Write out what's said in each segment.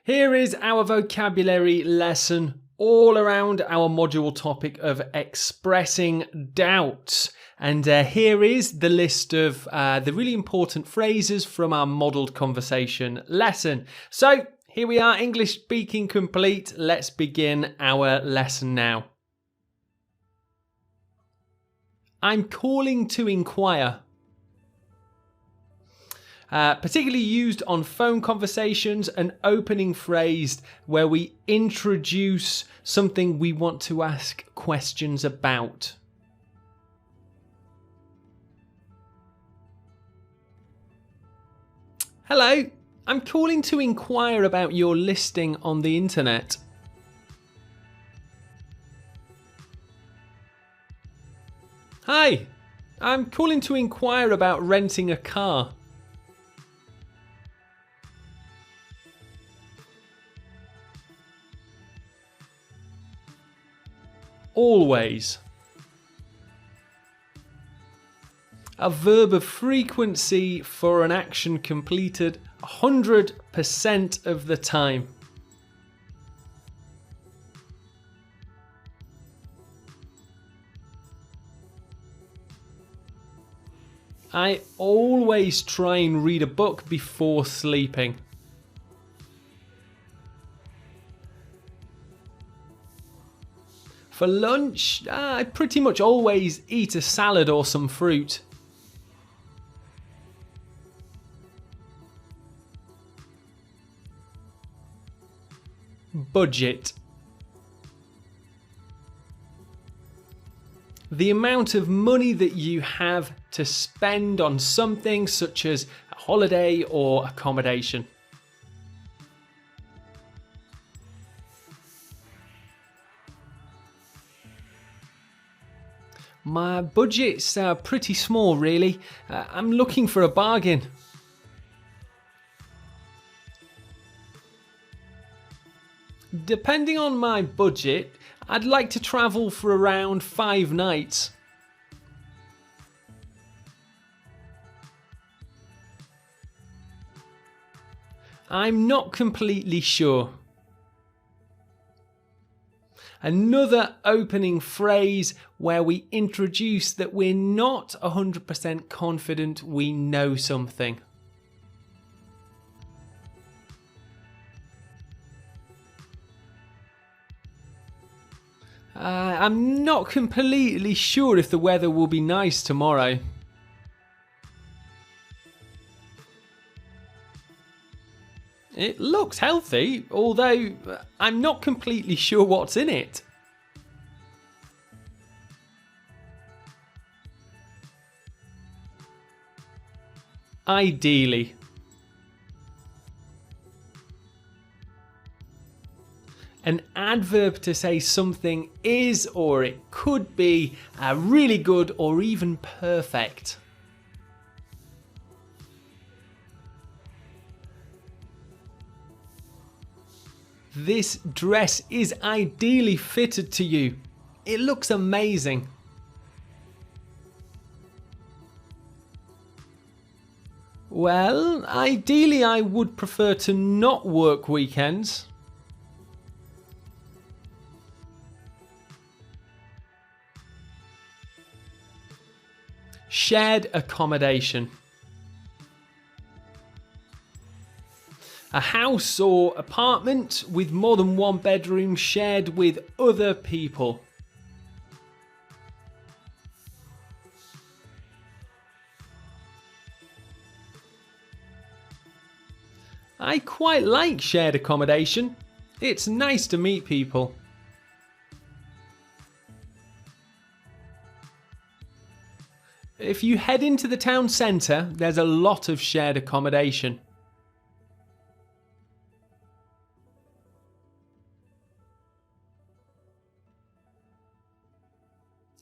Here is our vocabulary lesson all around our module topic of expressing doubts. And here is the list of the really important phrases from our modelled conversation lesson. So here we are, English speaking complete. Let's begin our lesson now. I'm calling to inquire. Particularly used on phone conversations, an opening phrase where we introduce something we want to ask questions about. Hello, I'm calling to inquire about your listing on the internet. Hi, I'm calling to inquire about renting a car. Always. A verb of frequency for an action completed 100% of the time. I always try and read a book before sleeping. For lunch, I pretty much always eat a salad or some fruit. Budget. The amount of money that you have to spend on something such as a holiday or accommodation. My budget's pretty small, really. I'm looking for a bargain. Depending on my budget, I'd like to travel for around 5 nights. I'm not completely sure. Another opening phrase where we introduce that we're not 100% confident we know something. I'm not completely sure if the weather will be nice tomorrow. It looks healthy, although I'm not completely sure what's in it. Ideally. An adverb to say something is or it could be really good or even perfect. This dress is ideally fitted to you. It looks amazing. Well, ideally I would prefer to not work weekends. Shared accommodation. A house or apartment with more than one bedroom shared with other people. I quite like shared accommodation. It's nice to meet people. If you head into the town centre, there's a lot of shared accommodation.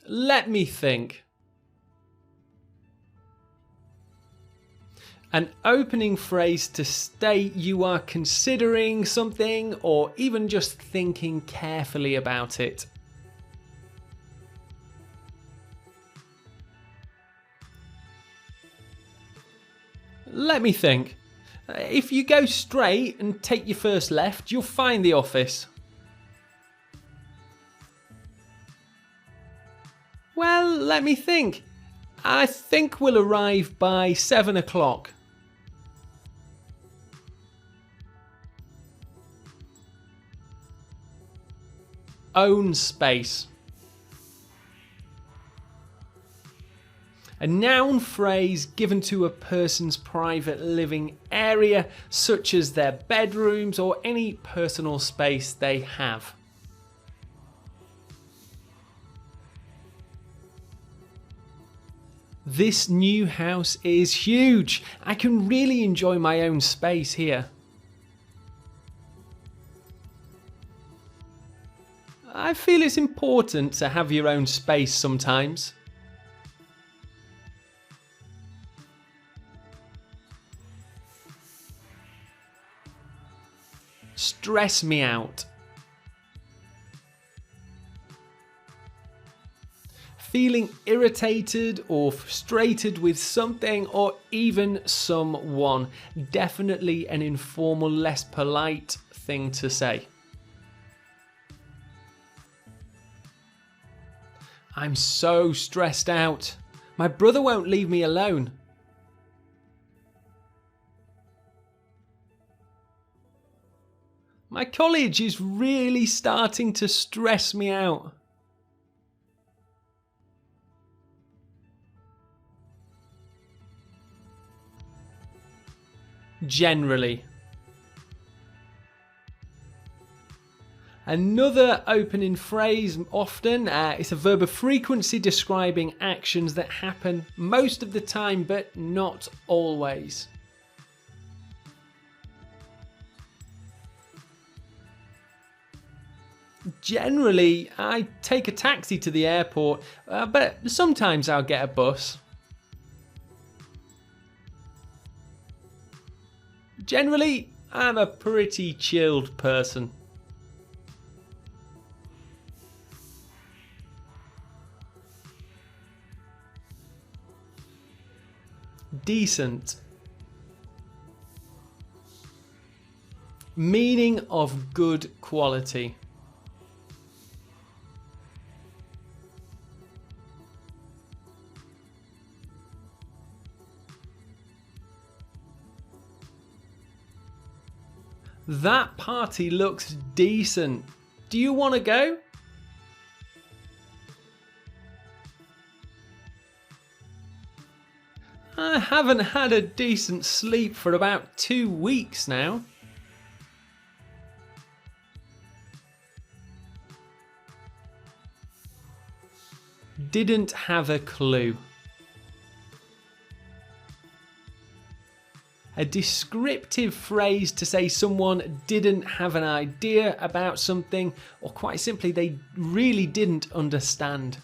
Let me think. An opening phrase to state you are considering something or even just thinking carefully about it. Let me think. If you go straight and take your first left, you'll find the office. Well, let me think. I think we'll arrive by 7 o'clock. Own space. A noun phrase given to a person's private living area, such as their bedrooms or any personal space they have. This new house is huge. I can really enjoy my own space here. I feel it's important to have your own space sometimes. Stress me out. Feeling irritated or frustrated with something or even someone. Definitely an informal, less polite thing to say. I'm so stressed out. My brother won't leave me alone. My college is really starting to stress me out. Generally. Another opening phrase often, it's a verb of frequency describing actions that happen most of the time but not always. Generally, I take a taxi to the airport, but sometimes I'll get a bus. Generally, I'm a pretty chilled person. Decent. Meaning of good quality. That party looks decent. Do you want to go? I haven't had a decent sleep for about 2 weeks now. Didn't have a clue. A descriptive phrase to say someone didn't have an idea about something, or quite simply, they really didn't understand.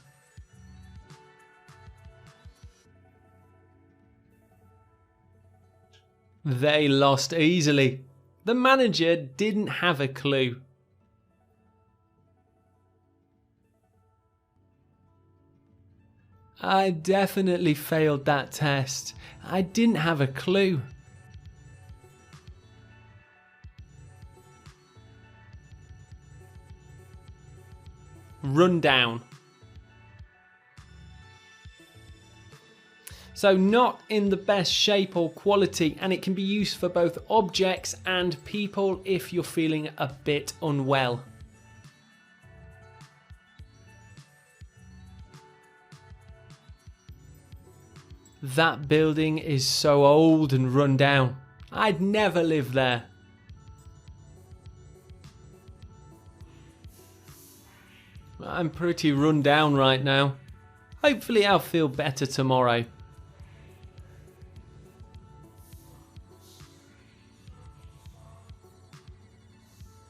They lost easily. The manager didn't have a clue. I definitely failed that test. I didn't have a clue. Run down. So not in the best shape or quality, and it can be used for both objects and people if you're feeling a bit unwell. That building is so old and run down. I'd never live there. I'm pretty run down right now. Hopefully I'll feel better tomorrow.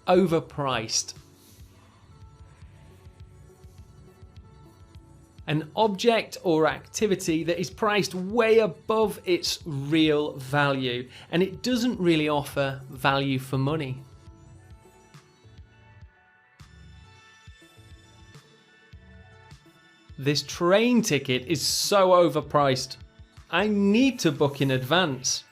Overpriced. An object or activity that is priced way above its real value, and it doesn't really offer value for money. This train ticket is so overpriced. I need to book in advance.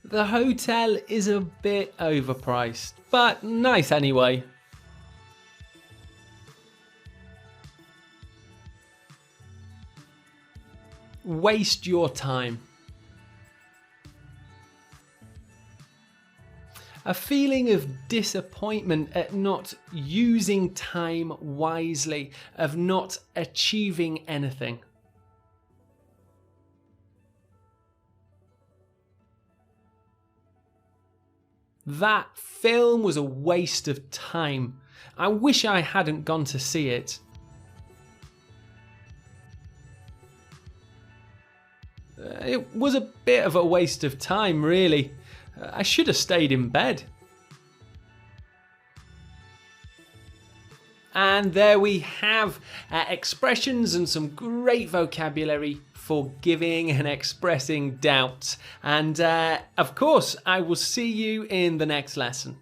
The hotel is a bit overpriced, but nice anyway. Waste your time. A feeling of disappointment at not using time wisely, of not achieving anything. That film was a waste of time. I wish I hadn't gone to see it. It was a bit of a waste of time, really. I should have stayed in bed. And there we have expressions and some great vocabulary for giving and expressing doubt. And of course, I will see you in the next lesson.